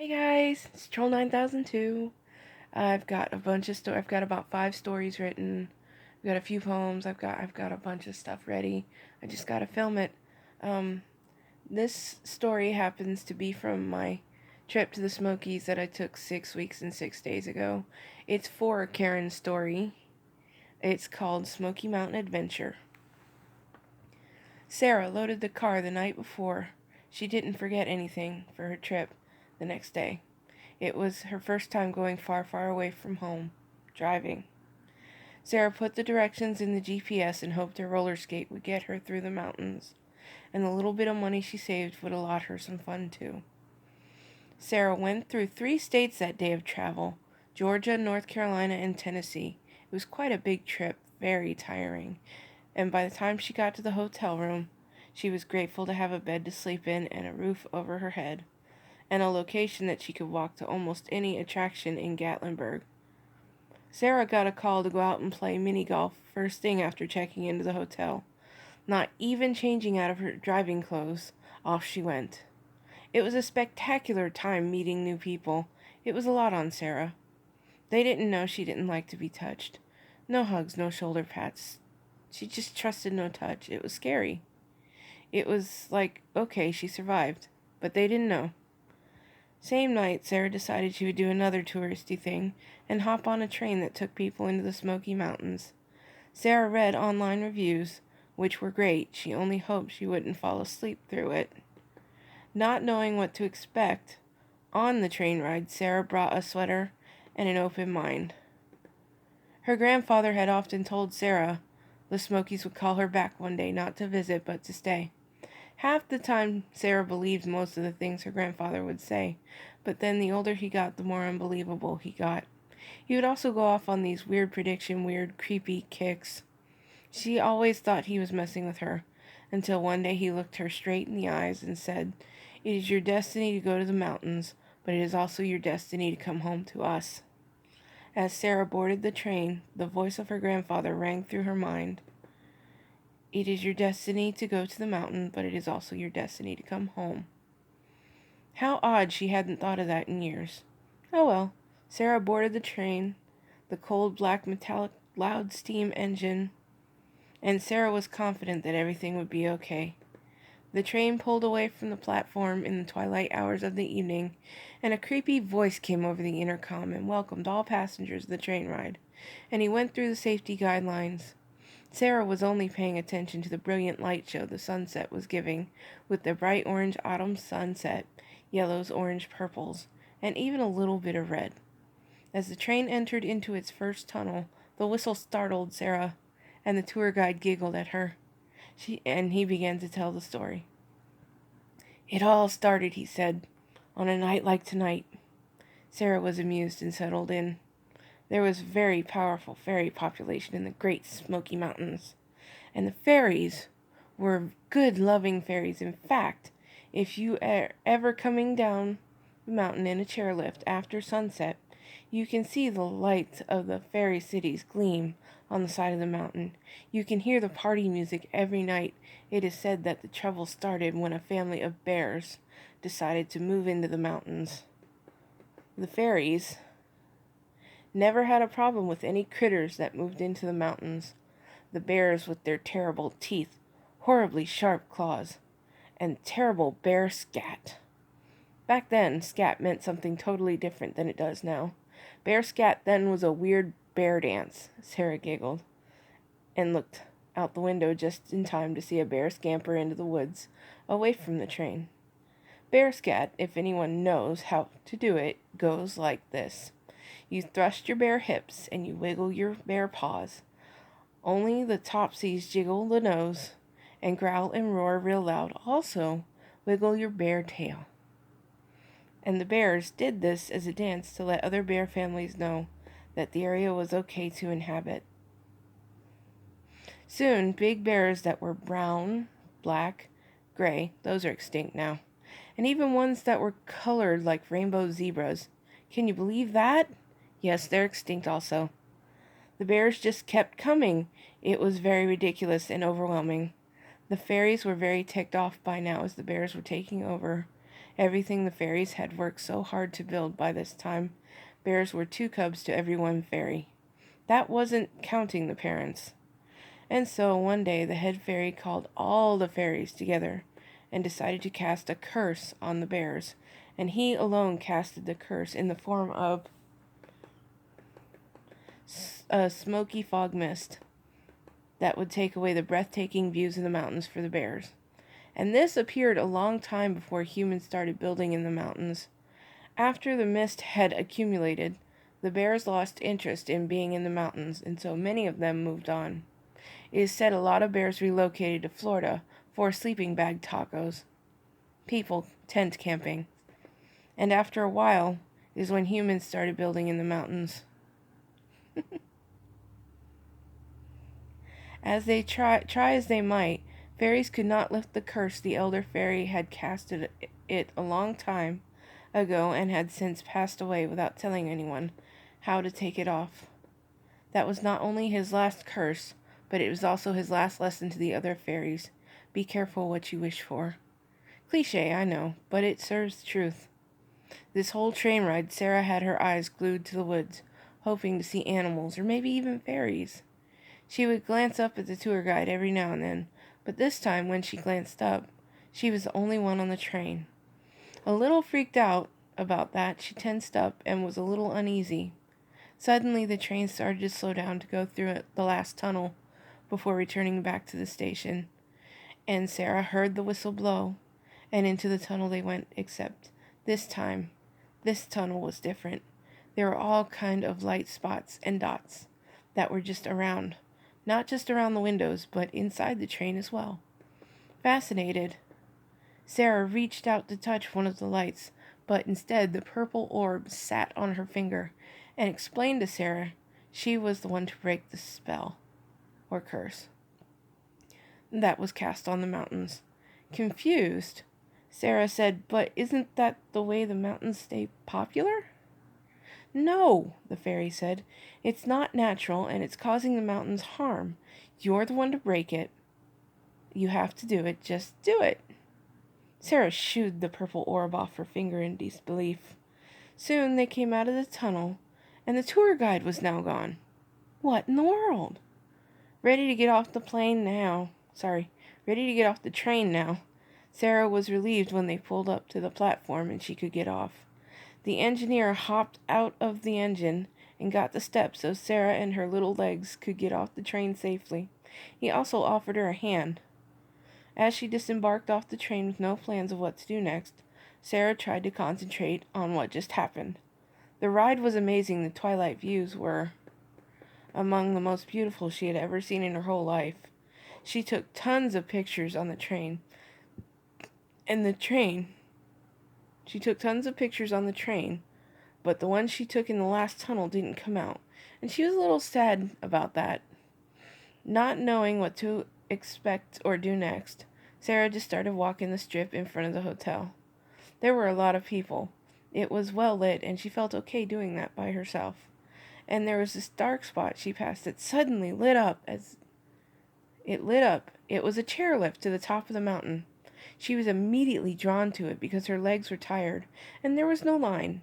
Hey guys, it's Troll 9002. I've got a bunch of I've got about 5 stories written. I've got a few poems. I've got a bunch of stuff ready. I just gotta film it. Um, this story happens to be from my trip to the Smokies that I took 6 weeks and 6 days ago. It's for Karen's story. It's called Smoky Mountain Adventure. Sarah loaded the car the night before. She didn't forget anything for her trip the next day. It was her first time going far, far away from home, driving. Sarah put the directions in the GPS and hoped her roller skate would get her through the mountains, and the little bit of money she saved would allot her some fun too. Sarah went through 3 states that day of travel: Georgia, North Carolina, and Tennessee. It was quite a big trip, very tiring, and by the time she got to the hotel room, she was grateful to have a bed to sleep in and a roof over her head, and a location that she could walk to almost any attraction in Gatlinburg. Sarah got a call to go out and play mini golf first thing after checking into the hotel. Not even changing out of her driving clothes, off she went. It was a spectacular time meeting new people. It was a lot on Sarah. They didn't know she didn't like to be touched. No hugs, no shoulder pats. She just trusted no touch. It was scary. It was like, okay, she survived. But they didn't know. Same night, Sarah decided she would do another touristy thing and hop on a train that took people into the Smoky Mountains. Sarah read online reviews, which were great. She only hoped she wouldn't fall asleep through it. Not knowing what to expect, on the train ride, Sarah brought a sweater and an open mind. Her grandfather had often told Sarah the Smokies would call her back one day, not to visit, but to stay. Half the time, Sarah believed most of the things her grandfather would say, but then the older he got, the more unbelievable he got. He would also go off on these weird creepy kicks. She always thought he was messing with her, until one day he looked her straight in the eyes and said, "It is your destiny to go to the mountains, but it is also your destiny to come home to us." As Sarah boarded the train, the voice of her grandfather rang through her mind. It is your destiny to go to the mountain, but it is also your destiny to come home. How odd she hadn't thought of that in years. Oh well. Sarah boarded the train, the cold black metallic loud steam engine, and Sarah was confident that everything would be okay. The train pulled away from the platform in the twilight hours of the evening, and a creepy voice came over the intercom and welcomed all passengers of the train ride, and he went through the safety guidelines. Sarah was only paying attention to the brilliant light show the sunset was giving, with the bright orange autumn sunset, yellows, orange, purples, and even a little bit of red. As the train entered into its first tunnel, the whistle startled Sarah, and the tour guide giggled at her. He began to tell the story. "It all started," he said, "on a night like tonight." Sarah was amused and settled in. There was very powerful fairy population in the Great Smoky Mountains, and the fairies were good, loving fairies. In fact, if you are ever coming down the mountain in a chairlift after sunset, you can see the lights of the fairy cities gleam on the side of the mountain. You can hear the party music every night. It is said that the trouble started when a family of bears decided to move into the mountains. The fairies never had a problem with any critters that moved into the mountains. The bears with their terrible teeth, horribly sharp claws, and terrible bear scat. Back then, scat meant something totally different than it does now. Bear scat then was a weird bear dance. Sarah giggled and looked out the window just in time to see a bear scamper into the woods, away from the train. Bear scat, if anyone knows how to do it, goes like this. You thrust your bare hips and you wiggle your bare paws. Only the topsies jiggle the nose and growl and roar real loud. Also, wiggle your bare tail. And the bears did this as a dance to let other bear families know that the area was okay to inhabit. Soon, big bears that were brown, black, gray, those are extinct now, and even ones that were colored like rainbow zebras. Can you believe that? Yes, they're extinct also. The bears just kept coming. It was very ridiculous and overwhelming. The fairies were very ticked off by now as the bears were taking over, Everything the fairies had worked so hard to build by this time, bears were 2 cubs to every 1 fairy. That wasn't counting the parents. And so one day the head fairy called all the fairies together and decided to cast a curse on the bears, and he alone casted the curse in the form of a smoky fog mist that would take away the breathtaking views of the mountains for the bears. And this appeared a long time before humans started building in the mountains. After the mist had accumulated, the bears lost interest in being in the mountains, and so many of them moved on. It is said a lot of bears relocated to Florida for sleeping bag tacos, people tent camping, and after a while is when humans started building in the mountains. As they try as they might, fairies could not lift the curse the elder fairy had casted it a long time ago and had since passed away without telling anyone how to take it off. That was not only his last curse, but it was also his last lesson to the other fairies. Be careful what you wish for. Cliché, I know, but it serves truth. This whole train ride, Sarah had her eyes glued to the woods, hoping to see animals or maybe even fairies. She would glance up at the tour guide every now and then, but this time when she glanced up, she was the only one on the train. A little freaked out about that, she tensed up and was a little uneasy. Suddenly, the train started to slow down to go through the last tunnel before returning back to the station, and Sarah heard the whistle blow, and into the tunnel they went, except this time, this tunnel was different. There were all kind of light spots and dots that were just around. Not just around the windows, but inside the train as well. Fascinated, Sarah reached out to touch one of the lights, but instead the purple orb sat on her finger and explained to Sarah she was the one to break the spell, or curse, that was cast on the mountains. Confused, Sarah said, "But isn't that the way the mountains stay popular?" "No," the fairy said. "It's not natural, and it's causing the mountains harm. You're the one to break it. You have to do it. Just do it." Sarah shooed the purple orb off her finger in disbelief. Soon they came out of the tunnel, and the tour guide was now gone. What in the world? Ready to get off the train now. Sarah was relieved when they pulled up to the platform and she could get off. The engineer hopped out of the engine and got the steps so Sarah and her little legs could get off the train safely. He also offered her a hand. As she disembarked off the train with no plans of what to do next, Sarah tried to concentrate on what just happened. The ride was amazing. The twilight views were among the most beautiful she had ever seen in her whole life. She took tons of pictures on the train, but the one she took in the last tunnel didn't come out, and she was a little sad about that. Not knowing what to expect or do next, Sarah just started walking the strip in front of the hotel. There were a lot of people. It was well lit, and she felt okay doing that by herself. And there was this dark spot she passed that suddenly lit up. It was a chairlift to the top of the mountain. She was immediately drawn to it because her legs were tired, and there was no line.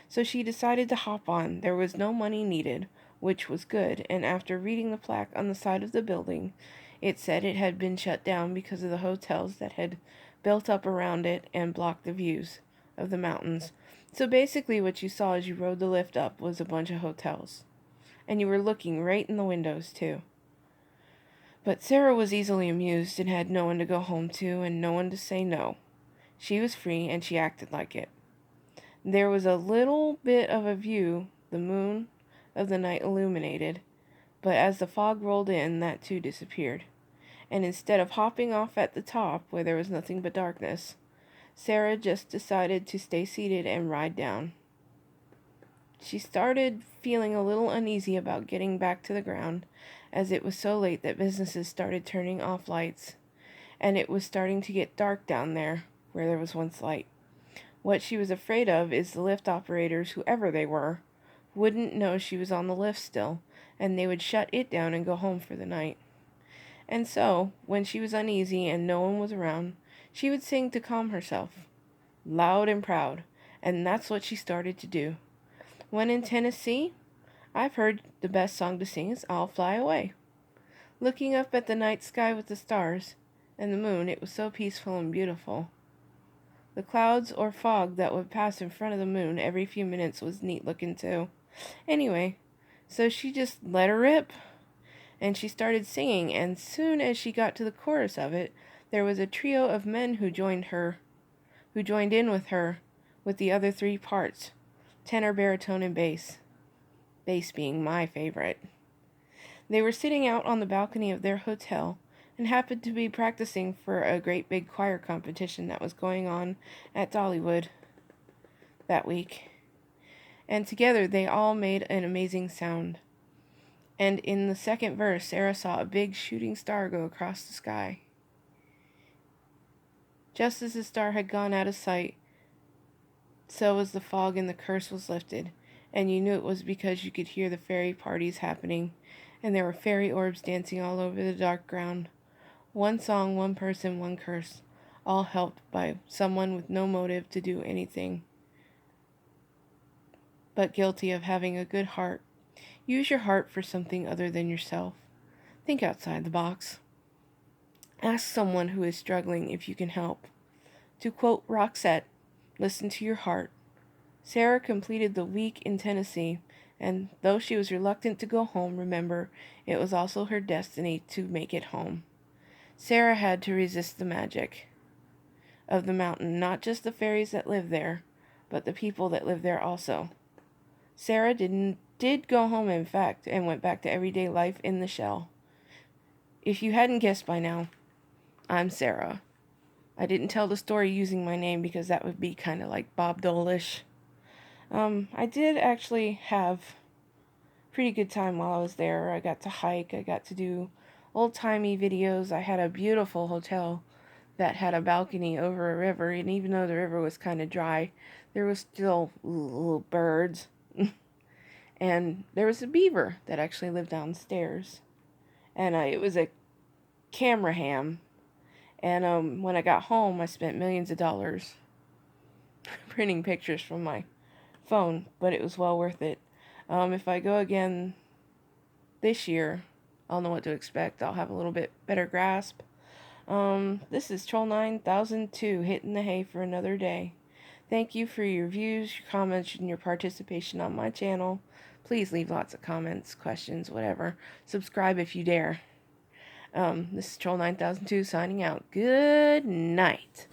So she decided to hop on. There was no money needed, which was good, and after reading the plaque on the side of the building, it said it had been shut down because of the hotels that had built up around it and blocked the views of the mountains. So basically what you saw as you rode the lift up was a bunch of hotels. And you were looking right in the windows, too. But Sarah was easily amused and had no one to go home to and no one to say no. She was free and she acted like it. There was a little bit of a view the moon of the night illuminated, but as the fog rolled in, that too disappeared. And instead of hopping off at the top, where there was nothing but darkness, Sarah just decided to stay seated and ride down. She started feeling a little uneasy about getting back to the ground, as it was so late that businesses started turning off lights, and it was starting to get dark down there where there was once light. What she was afraid of is the lift operators, whoever they were, wouldn't know she was on the lift still, and they would shut it down and go home for the night. And so, when she was uneasy and no one was around, she would sing to calm herself. loud and proud, and that's what she started to do. When in Tennessee, I've heard the best song to sing is I'll Fly Away. Looking up at the night sky with the stars and the moon, it was so peaceful and beautiful. The clouds or fog that would pass in front of the moon every few minutes was neat looking too. Anyway, so she just let her rip, and she started singing, and soon as she got to the chorus of it, there was a trio of men who joined in with her with the other three parts, tenor, baritone, and bass being my favorite. They were sitting out on the balcony of their hotel and happened to be practicing for a great big choir competition that was going on at Dollywood that week. And together they all made an amazing sound. And in the second verse, Sarah saw a big shooting star go across the sky. Just as the star had gone out of sight, so was the fog and the curse was lifted, and you knew it was because you could hear the fairy parties happening, and there were fairy orbs dancing all over the dark ground. One song, one person, one curse, all helped by someone with no motive to do anything, but guilty of having a good heart. Use your heart for something other than yourself. Think outside the box. Ask someone who is struggling if you can help. To quote Roxette, listen to your heart. Sarah completed the week in Tennessee, and though she was reluctant to go home, remember, it was also her destiny to make it home. Sarah had to resist the magic of the mountain, not just the fairies that live there, but the people that live there also. Sarah did go home, in fact, and went back to everyday life in the shell. If you hadn't guessed by now, I'm Sarah. I didn't tell the story using my name because that would be kind of like Bob Dole-ish. I did actually have a pretty good time while I was there. I got to hike, I got to do old-timey videos. I had a beautiful hotel that had a balcony over a river, and even though the river was kind of dry, there was still little birds. And there was a beaver that actually lived downstairs. And it was a camera ham. And when I got home, I spent millions of dollars printing pictures from my phone, but it was well worth it. If I go again this year, I'll know what to expect. I'll have a little bit better grasp. This is Troll 9002 hitting the hay for another day. Thank you for your views, your comments, and your participation on my channel. Please leave lots of comments, questions, whatever. Subscribe if you dare. This is Troll 9002 signing out. Good night.